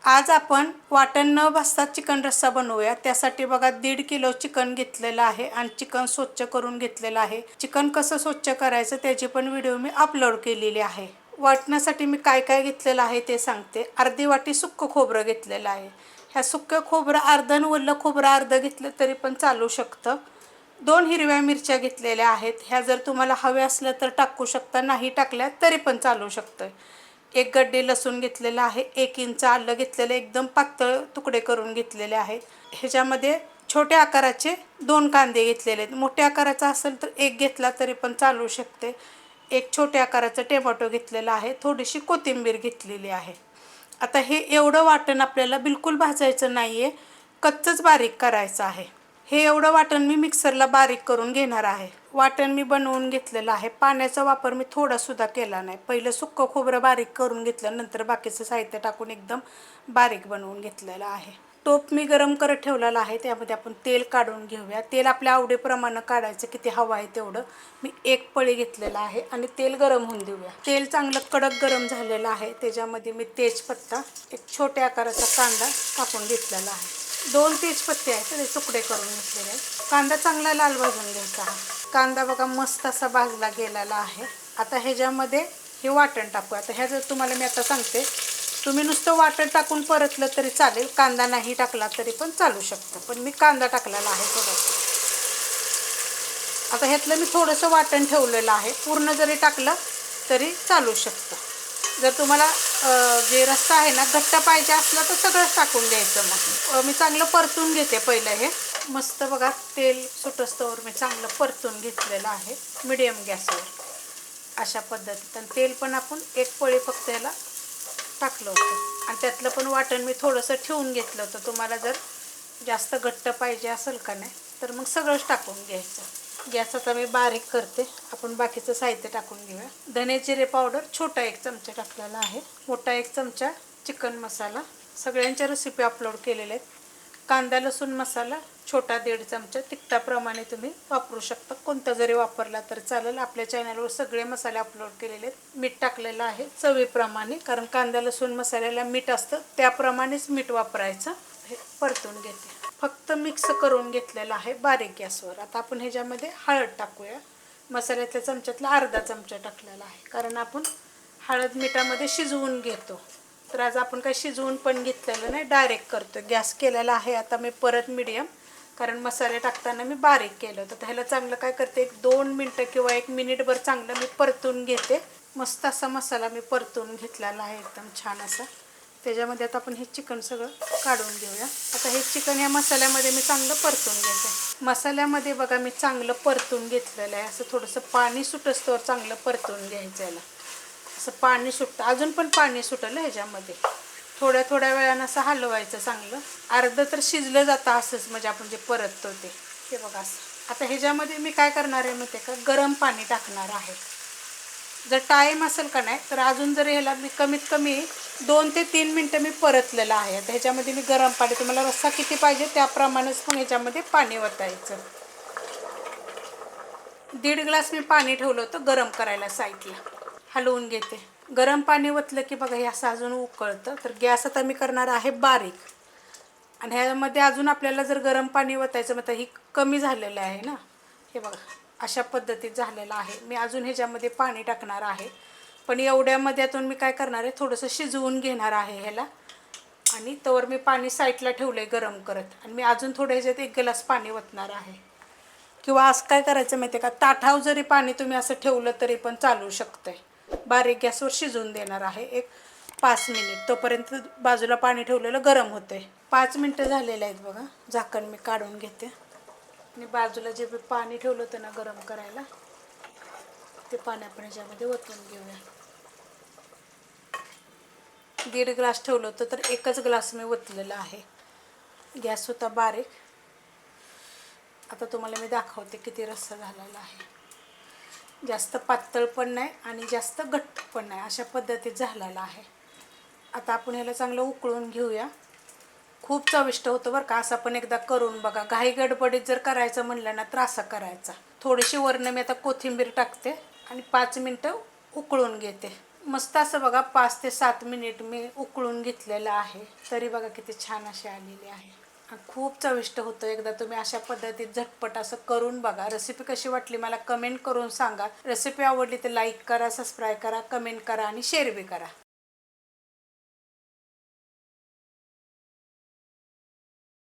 आज आपण वाटण न भाजता चिकन रस्सा बनवूया। त्यासाठी बघा 1.5 किलो चिकन घेतलेलं आहे आणि चिकन स्वच्छ करून घेतलेलं आहे। चिकन कसं स्वच्छ करायचं त्याची पण व्हिडिओ मी अपलोड केलेली आहे। वाटण्यासाठी मी काय काय घेतलेलं आहे ते सांगते। अर्धी वाटी सुक्क खोबरं घेतलेलं आहे। ह्या सुक्क खोबरं अर्ध आणि ओलं खोबरं अर्ध घेतलं तरी पण चालू शकतं। 2 हिरव्या मिरच्या घेतलेल्या आहेत। ह्या जर तुम्हाला हवे असलं तर टाकू शकता, नाही टाकल्या तरी पण चालू शकतं। 1 गड्डे लसूण घेतलेला आहे। 1 इंच आलं घेतलेलं, एकदम पातळ तुकडे करून घेतलेले आहेत। ह्याच्यामध्ये छोट्या आकाराचे 2 कांदे घेतलेले आहेत। मोठ्या आकाराचा असेल तर 1 घेतला तरी पण चालू शकते। 1 छोट्या आकाराचा टोमॅटो घेतलेला आहे। थोडीशी कोथिंबीर घेतलेली आहे। आता हे एवढं वाटण आपल्याला बिलकुल भाजायचं नाहीये, कच्चच बारीक करायचं आहे। हे एवढं वाटण मी मिक्सरला बारीक करून घेणार आहे। वाटण मी बनवून घेतलेलं आहे। पाण्याचा वापर मी थोडा सुद्धा केला नाही। पहिलं सुक्क खोबरं बारीक करून घेतलं, नंतर बाकीचं साहित्य टाकून एकदम बारीक बनवून घेतलेलं आहे। टोप मी गरम करत ठेवलेला आहे। त्यामध्ये आपण तेल काढून घेऊया। तेल आपल्या आवडीप्रमाणे काढायचं, किती हवं आहे तेवढं। मी 1 पळी घेतलेला आहे आणि तेल गरम होऊन देऊया। तेल चांगलं कडक गरम झालेलं आहे। त्याच्यामध्ये मी तेजपत्ता, 1 छोट्या आकाराचा कांदा कापून घेतलेला आहे। 2 तेजपत्ते आहेत ते तुकडे करून घेतलेले आहेत। कांदा चांगला लाल भाजून घ्यायचा आहे। कांदा बघा मस्त असा भाजला गेलेला आहे। आता ह्याच्यामध्ये हे वाटण टाकू। आता ह्याचं तुम्हाला मी आता सांगते, तुम्ही नुसतं वाटण टाकून परतलं तरी चालेल, कांदा नाही टाकला तरी पण चालू शकतं, पण मी कांदा टाकलेला आहे थोडासा। आता ह्यातलं मी थोडंसं वाटण ठेवलेलं आहे, पूर्ण जरी टाकलं तरी चालू शकतं। जर तुम्हाला जे रस्सा आहे ना घट्ट पाहिजे असलं तर सगळंच टाकून द्यायचं। मग मी चांगलं परतून घेते पहिलं। हे मस्त बघा तेल सुटस्तवर मी चांगलं परतून घेतलेलं आहे मीडियम गॅसवर, अशा पद्धतीत। आणि तेल पण आपण 1 पळी फक्त याला टाकलं होतं आणि त्यातलं पण वाटण मी थोडंसं ठेवून घेतलं होतं। तुम्हाला जर जास्त घट्ट पाहिजे असेल का नाही तर मग सगळंच टाकून घ्यायचं। गॅस आता मी बारीक करते। आपण बाकीचं साहित्य टाकून घेऊया। धने जिरे पावडर छोटा 1 चमचा टाकलेला आहे। मोठा 1 चमचा चिकन मसाला, सगळ्यांच्या रेसिपी अपलोड केलेल्या आहेत। कांदा लसूण मसाला छोटा 1.5 चमचा, तिखटाप्रमाणे तुम्ही वापरू शकता, कोणता जरी वापरला तर चालेल। आपल्या चॅनलवर सगळे मसाले अपलोड केलेले आहेत। मीठ टाकलेलं आहे चवीप्रमाणे, कारण कांदा लसूण मसाल्याला मीठ असतं, त्याप्रमाणेच मीठ वापरायचं। हे परतून घेते, फक्त मिक्स करून घेतलेलं आहे बारीक गॅसवर। आता आपण ह्याच्यामध्ये हळद टाकूया। मसाल्याच्या चमच्यातला अर्धा चमचा टाकलेला आहे, कारण आपण हळद मिठामध्ये शिजवून घेतो। तर आज आपण काही शिजवून पण घेतलेलं नाही, डायरेक्ट करतो। गॅस केलेला आहे आता मी परत मीडियम, कारण मसाले टाकताना मी बारीक केलं होतं। तर ह्याला चांगलं काय करते, 2 मिनटं किंवा 1 मिनिटभर चांगलं मी परतून घेते। मस्त असा मसाला मी परतून घेतलेला आहे, एकदम छान असा। त्याच्यामध्ये आता आपण हे चिकन सगळं काढून घेऊया। आता हे चिकन या मसाल्यामध्ये मी चांगलं परतून घेते। मसाल्यामध्ये बघा मी चांगलं परतून घेतलेलं आहे। असं थोडंसं पाणी सुटस्तवर चांगलं परतून घ्यायचं याला। असं पाणी सुटतं, अजून पण पाणी सुटलं ह्याच्यामध्ये। थोड्या थोड्या वेळानं असं हलवायचं चांगलं। अर्ध तर शिजलं जातं असंच, म्हणजे आपण जे परततो ते। हे बघा असं। आता ह्याच्यामध्ये मी काय करणार आहे माहिती आहे का, गरम पाणी टाकणार आहे। जर टाईम असेल का नाही तर अजून जर ह्याला मी कमीत कमी 2 ते 3 मिनटं मी परतलेलं आहे। आता ह्याच्यामध्ये मी गरम पाणी, तुम्हाला रस्सा किती पाहिजे त्याप्रमाणेच पण ह्याच्यामध्ये पाणी ओतायचं। 1.5 ग्लास मी पाणी ठेवलं होतं गरम करायला साईडला। हलवून घेते। गरम पाणी ओतलं की बघा हे असं अजून उकळतं। तर गॅस आता मी करणार आहे बारीक, आणि ह्यामध्ये अजून आपल्याला जर गरम पाणी ओतायचं मग ही कमी झालेलं आहे ना, हे बघा अशा पद्धतीत झालेलं आहे। मी अजून ह्याच्यामध्ये पाणी टाकणार आहे, पण एवढ्यामध्ये यातून मी काय करणार आहे, थोडंसं शिजवून घेणार आहे ह्याला। आणि तवर मी पाणी साईडला ठेवलं आहे गरम करत, आणि मी अजून थोडं ह्याच्यात 1 ग्लास पाणी ओतणार आहे। किंवा असं काय करायचं माहिती आहे का, ताठावर जरी पाणी तुम्ही असं ठेवलं तरी पण चालू शकतंय। बारीक गॅसवर शिजवून देणार आहे 1 5 मिनिट, तोपर्यंत बाजूला पाणी ठेवलेलं गरम होते। 5 मिनटं झालेले आहेत बघा। झाकण मी काढून घेते आणि बाजूला जे पाणी ठेवलं होतं ना गरम करायला, ते पाणी आपण ह्याच्यामध्ये ओतून घेऊया। 1.5 ग्लास ठेवलं होतं तर 1च ग्लास मी ओतलेला आहे। गॅस होता बारीक। आता तुम्हाला मी दाखवते किती रस्सा झालेला आहे। जास्त पातळ पण नाही आणि जास्त घट्ट पण नाही, अशा पद्धतीत झालेला आहे। आता आपण ह्याला चांगलं उकळून घेऊया। खूप चविष्ट होतं बरं का, असं पण एकदा करून बघा। घाई गडबडीत जर करायचं म्हणलं ना तर असं करायचा। थोडीशी वरनं मी आता कोथिंबीर टाकते आणि 5 मिनटं उकळून घेते। मस्त असं बघा 5 ते 7 मिनिट मी उकळून घेतलेलं आहे, तरी बघा किती छान अशी आलेली आहे. खूप चविष्ट होतं. एकदा तुम्ही अशा पद्धतीत झटपट असं करून बघा. रेसिपी कशी वाटली मला कमेंट करून सांगा. रेसिपी आवडली तर लाईक करा, सबस्क्राईब करा, कमेंट करा आणि शेअर बी करा.